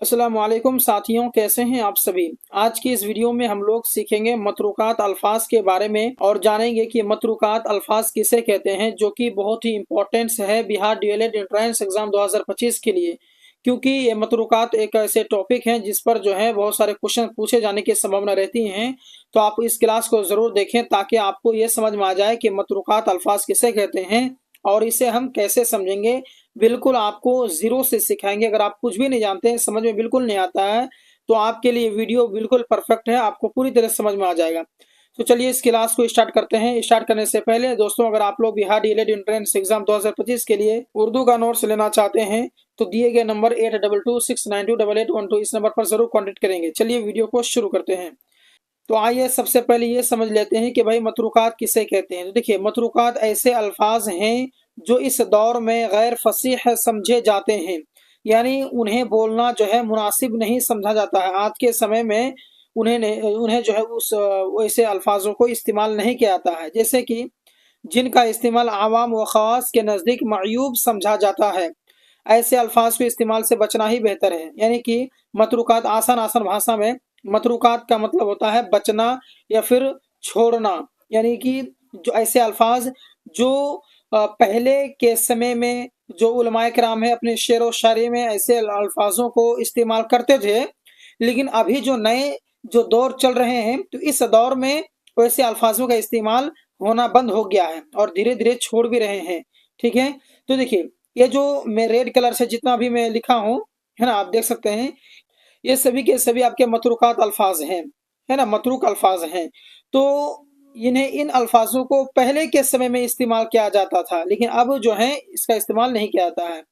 अस्सलामुअलैकुम साथियों, कैसे हैं आप सभी। आज की इस वीडियो में हम लोग सीखेंगे मतरूकात अल्फाज के बारे में और जानेंगे कि मतरूकात अल्फाज किसे कहते हैं, जो कि बहुत ही इंपॉर्टेंस है बिहार डीएलएड एंट्रेंस एग्जाम 2025 के लिए। क्योंकि ये मतरूकात एक ऐसे टॉपिक हैं जिस पर जो है बहुत सारे क्वेश्चन पूछे जाने की संभावना रहती हैं। तो आप इस क्लास को जरूर देखें ताकि आपको ये समझ में आ जाए कि मतरूकात अल्फाज किसे कहते हैं और इसे हम कैसे समझेंगे। बिल्कुल आपको जीरो से सिखाएंगे। अगर आप कुछ भी नहीं जानते हैं, समझ में बिल्कुल नहीं आता है, तो आपके लिए वीडियो बिल्कुल परफेक्ट है, आपको पूरी तरह समझ में आ जाएगा। तो चलिए इस क्लास को स्टार्ट करते हैं। स्टार्ट करने से पहले दोस्तों, अगर आप लोग बिहार डीएलएड एंट्रेंस एग्जाम 2025 के लिए उर्दू का नोट्स लेना चाहते हैं तो दिए गए नंबर 8226928812 इस नंबर पर जरूर कॉन्टेक्ट करेंगे। चलिए वीडियो को शुरू करते हैं। तो आइए सबसे पहले ये समझ लेते हैं कि भाई मतरूकात किसे कहते हैं। तो देखिए, मतरूकात ऐसे अल्फाज हैं जो इस दौर में गैर फसीह समझे जाते हैं, यानी उन्हें बोलना जो है मुनासिब नहीं समझा जाता है। आज के समय में उन्हें जो है उस वैसे अल्फाजों को इस्तेमाल नहीं किया जाता है, जैसे कि जिनका इस्तेमाल आवाम व ख़ास के नज़दीक मअयूब समझा जाता है। ऐसे अल्फाज के इस्तेमाल से बचना ही बेहतर है। यानी कि मतरूकात आसान आसान भाषा में मतरूकात का मतलब होता है बचना या फिर छोड़ना। यानी कि जो ऐसे अल्फाज जो पहले के समय में जो उलमाए किराम है अपने शेर व शायरी में ऐसे अल्फाजों को इस्तेमाल करते थे, लेकिन अभी जो नए जो दौर चल रहे हैं तो इस दौर में वैसे अल्फाजों का इस्तेमाल होना बंद हो गया है और धीरे धीरे छोड़ भी रहे हैं। ठीक है, तो देखिए ये जो मैं रेड कलर से जितना भी मैं लिखा हूँ, है ना, आप देख सकते हैं ये सभी के सभी आपके मतरूकात अल्फाज हैं, है ना, मतरूक अल्फाज हैं। तो इन्हें इन अल्फाजों को पहले के समय में इस्तेमाल किया जाता था, लेकिन अब जो है इसका इस्तेमाल नहीं किया जाता है।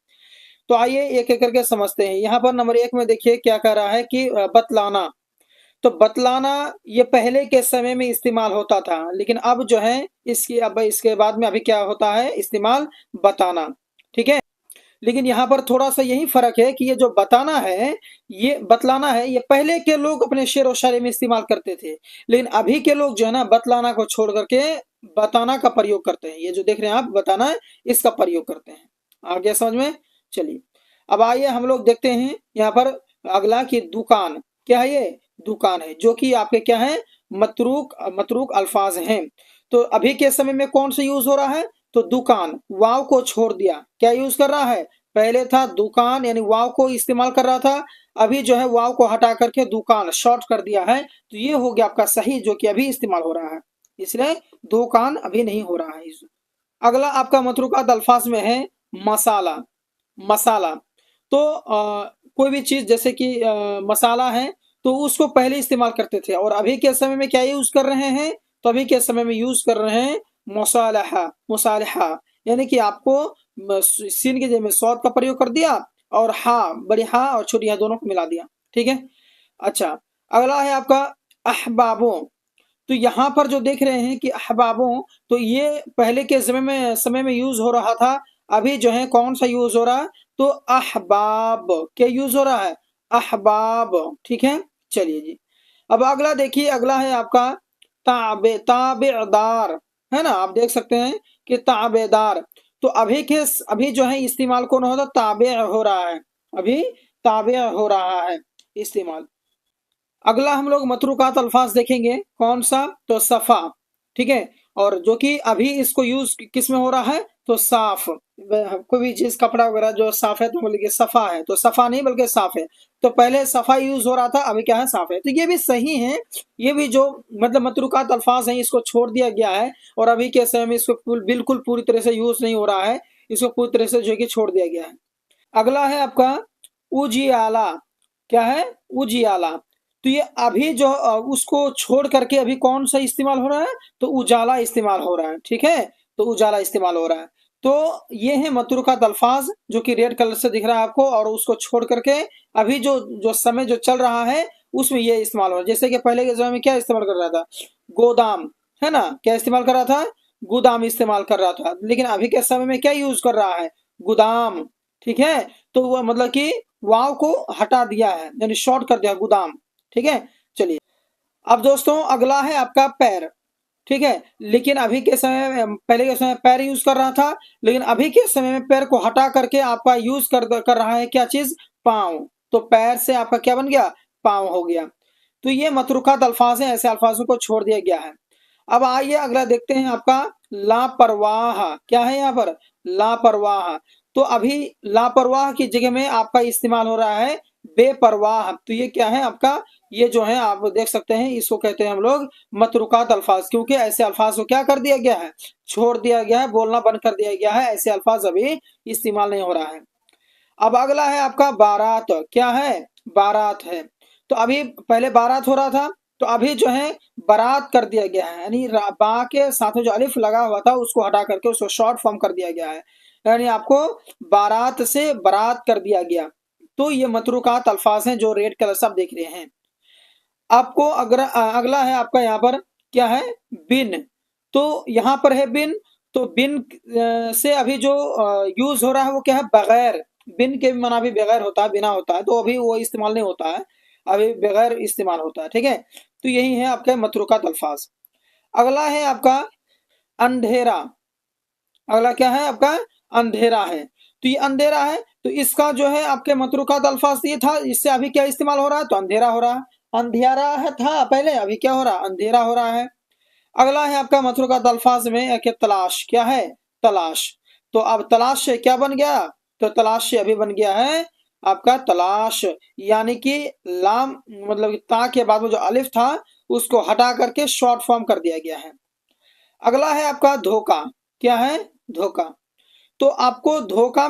तो आइए एक एक करके समझते हैं। यहाँ पर नंबर 1 में देखिए क्या कह रहा है कि बतलाना। तो बतलाना ये पहले के समय में इस्तेमाल होता था, लेकिन अब जो है इसके बाद में अभी क्या होता है, इस्तेमाल बताना। ठीक है, लेकिन यहाँ पर थोड़ा सा यही फर्क है कि ये जो बताना है, ये बतलाना है, ये पहले के लोग अपने शेर व शायरी में इस्तेमाल करते थे, लेकिन अभी के लोग जो है ना बतलाना को छोड़ करके बताना का प्रयोग करते हैं। ये जो देख रहे हैं आप, बताना है, इसका प्रयोग करते हैं। आ गया समझ में। चलिए अब आइए हम लोग देखते हैं यहाँ पर अगला कि दुकान। क्या है ये? दुकान है, जो कि आपके क्या है, मतरूक मतरूक अल्फाज हैं। तो अभी के समय में कौन सा यूज हो रहा है? तो दुकान, वाव को छोड़ दिया, क्या यूज कर रहा है? पहले था दुकान यानी वाव को इस्तेमाल कर रहा था, अभी जो है वाव को हटा करके दुकान शॉर्ट कर दिया है। तो ये हो गया आपका सही, जो कि अभी इस्तेमाल हो रहा है, इसलिए दुकान अभी नहीं हो रहा है। अगला आपका मतरूकात अल्फाज में है मसाला। मसाला तो कोई भी चीज जैसे कि मसाला है तो उसको पहले इस्तेमाल करते थे, और अभी के समय में क्या यूज कर रहे हैं? तो अभी के समय में यूज कर रहे हैं मुसालहा। मुसालहा यानी कि आपको सीन के जगह में सौद का प्रयोग कर दिया और हा, बड़ी हा और छोटी हा दोनों को मिला दिया। ठीक है, अच्छा अगला है आपका अहबाबों। तो यहाँ पर जो देख रहे हैं कि अहबाबों, तो ये पहले के समय में यूज हो रहा था, अभी जो है कौन सा यूज हो रहा है? तो अहबाब, क्या यूज हो रहा है? अहबाब। ठीक है, चलिए जी। अब अगला देखिए, अगला है आपका ताबेदार, है ना, आप देख सकते हैं कि ताबेदार। तो अभी जो है इस्तेमाल कौन होता? ताबे हो रहा है, अभी ताबे हो रहा है इस्तेमाल। अगला हम लोग मतरूकात अल्फाज देखेंगे, कौन सा? तो सफा। ठीक है, और जो कि अभी इसको यूज किस में हो रहा है? तो साफ। कोई भी चीज कपड़ा वगैरह जो साफ है तो बोलेंगे सफा है, तो सफा नहीं बल्कि साफ है। तो पहले सफा यूज हो रहा था, अभी क्या है? साफ है। तो ये भी सही है। ये भी जो मतलब मतरूकात अल्फाज हैं इसको छोड़ दिया गया है, और अभी के समय में इसको बिल्कुल पूरी तरह से यूज नहीं हो रहा है, इसको पूरी तरह से जो है कि छोड़ दिया गया है। अगला है आपका उजियाला। क्या है? उजियाला। तो ये अभी जो उसको छोड़ करके अभी कौन सा इस्तेमाल हो रहा है? तो उजाला इस्तेमाल हो रहा है। ठीक है, तो उजाला इस्तेमाल हो रहा है। तो ये है मतरूकात अल्फाज, जो कि रेड कलर से दिख रहा है आपको, और उसको छोड़ करके अभी जो जो समय जो चल रहा है उसमें ये इस्तेमाल हो रहा है। जैसे कि पहले के समय में क्या इस्तेमाल कर रहा था? गोदाम, है ना, क्या इस्तेमाल कर रहा था? गोदाम इस्तेमाल कर रहा था, लेकिन अभी के समय में क्या यूज कर रहा है? गोदाम। ठीक है, तो वह मतलब कि वाव को हटा दिया है, यानी शॉर्ट कर दिया गोदाम। ठीक है, चलिए अब दोस्तों अगला है आपका पैर। ठीक है, लेकिन अभी के समय में, पहले के समय पैर यूज कर रहा था, लेकिन अभी के समय में पैर को हटा करके आपका यूज कर रहा है क्या चीज? पाँव। तो पैर से आपका क्या बन गया, पाँव हो गया। तो ये मतरूकात अल्फाज हैं, ऐसे अल्फाजों को छोड़ दिया गया है। अब आइए अगला देखते हैं आपका लापरवाह। क्या है यहाँ पर, लापरवाह। तो अभी लापरवाह की जगह में आपका इस्तेमाल हो रहा है बेपरवाह। तो ये क्या है आपका, ये जो है आप देख सकते हैं, इसको कहते हैं हम लोग मतरूकात अल्फाज, क्योंकि ऐसे अल्फाज को क्या कर दिया गया है, छोड़ दिया गया है, बोलना बंद कर दिया गया है, ऐसे अल्फाज अभी इस्तेमाल नहीं हो रहा है। अब अगला है आपका बारात। क्या है, बारात है। तो अभी पहले बारात हो रहा था, तो अभी जो है बारात कर दिया गया है, यानी बा के साथ में जो अलिफ लगा हुआ था उसको हटा करके उसको शॉर्ट फॉर्म कर दिया गया है, यानी आपको बारात से बारात कर दिया गया। तो ये मतरूकात अल्फाज हैं जो रेड कलर से आप देख रहे हैं। आपको अगर अगला है आपका यहाँ पर क्या है, बिन। तो यहाँ पर है बिन। तो बिन से अभी जो यूज हो रहा है वो क्या है, बगैर। बिन के भी माना भी बगैर होता है, बिना होता है, तो अभी वो इस्तेमाल नहीं होता है, अभी बगैर इस्तेमाल होता है। ठीक है, तो यही है आपके मतरूकात अल्फाज। अगला है आपका अंधेरा। अगला क्या है आपका, अंधेरा है। तो ये अंधेरा है, तो इसका जो है आपके मतरूकात अल्फाज ये था, इससे अभी क्या इस्तेमाल हो रहा है, तो अंधेरा हो रहा है। अंधेरा है था पहले, अभी क्या हो रहा है, अंधेरा हो रहा है। अगला है आपका मतरूकात अल्फाज में एक तलाश। क्या है, तलाश। तो अब तलाश से क्या बन गया, तो तलाश से अभी बन गया है आपका तलाश, यानी कि लाम मतलब ता के बाद में जो अलिफ था उसको हटा करके शॉर्ट फॉर्म कर दिया गया है। अगला है आपका धोखा। क्या है, धोखा। तो आपको धोखा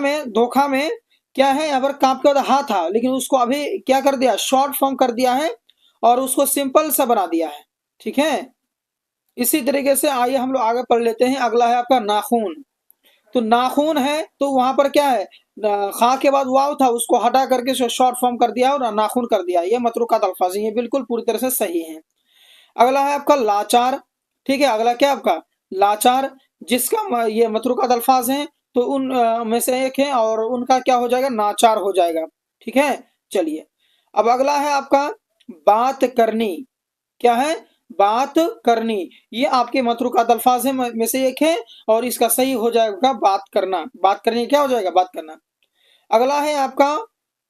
में क्या है, यहाँ पर काफ का हा था, लेकिन उसको अभी क्या कर दिया, शॉर्ट फॉर्म कर दिया है और उसको सिंपल सा बना दिया है। ठीक है, इसी तरीके से आइए हम लोग आगे पढ़ लेते हैं। अगला है आपका नाखून। तो नाखून है, तो वहां पर क्या है, खा के बाद वाव था उसको हटा करके शॉर्ट फॉर्म कर दिया और नाखून कर दिया। ये मतरूकात अल्फाज ये बिल्कुल पूरी तरह से सही है। अगला है आपका लाचार। ठीक है, अगला क्या आपका लाचार, जिसका ये मतरूकात अल्फाज हैं, तो उन में से एक है और उनका क्या हो जाएगा, नाचार हो जाएगा। ठीक है, चलिए। अब अगला है आपका बात करनी। क्या है, बात करनी। ये आपके मतरूकात अल्फाज है में से एक है और इसका सही हो जाएगा बात करना। बात करनी क्या हो जाएगा, बात करना। अगला है आपका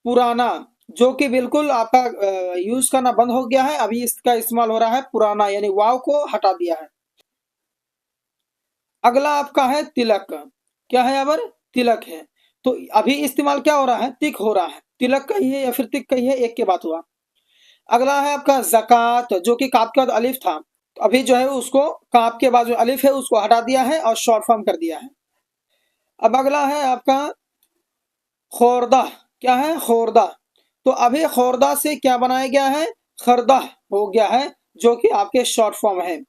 पुराना, जो कि बिल्कुल आपका यूज करना बंद हो गया है, अभी इसका इस्तेमाल हो रहा है पुराना, यानी वाव को हटा दिया है। अगला आपका है तिलक। क्या है, अब तिलक है। तो अभी इस्तेमाल क्या हो रहा है, तिक हो रहा है। तिलक का ही है या फिर तिक का ही है, एक के बात हुआ। अगला है आपका जक़ात, जो कि काफ के बाद अलिफ था, तो अभी जो है उसको काफ के बाद जो अलिफ है उसको हटा दिया है और शॉर्ट फॉर्म कर दिया है। अब अगला है आपका खोरदा। क्या है, खोरदा। तो अभी खोरदा से क्या बनाया गया है, खरदा हो गया है, जो कि आपके शॉर्ट फॉर्म है।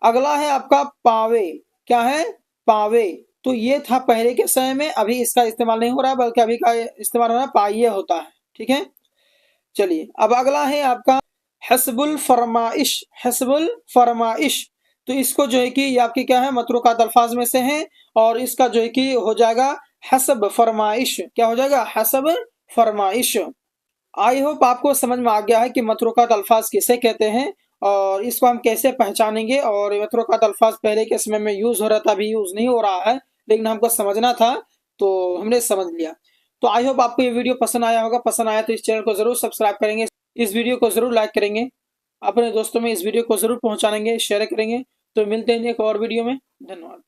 अगला है आपका पावे। क्या है, पावे। तो ये था पहले के समय में, अभी इसका इस्तेमाल नहीं हो रहा, बल्कि अभी का इस्तेमाल हो रहा है पाइये होता है। ठीक है, चलिए। अब अगला है आपका हस्बुल फरमाइश। हस्बुल फरमाइश। तो इसको जो है कि ये आपकी क्या है, मतरूकात अल्फाज में से है और इसका जो है कि हो जाएगा हसब फरमाइश। क्या हो जाएगा, हसब फरमाइश। आई होप आपको समझ में आ गया है कि मतरूकात अल्फाज किसे कहते हैं और इसको हम कैसे पहचानेंगे। और मतरूकात अल्फाज पहले के समय में यूज हो रहा था, अभी यूज नहीं हो रहा है, लेकिन हमको समझना था तो हमने समझ लिया। तो आई होप आपको ये वीडियो पसंद आया होगा। पसंद आया तो इस चैनल को जरूर सब्सक्राइब करेंगे, इस वीडियो को जरूर लाइक करेंगे, अपने दोस्तों में इस वीडियो को जरूर पहुंचाएंगे, शेयर करेंगे। तो मिलते हैं एक और वीडियो में। धन्यवाद।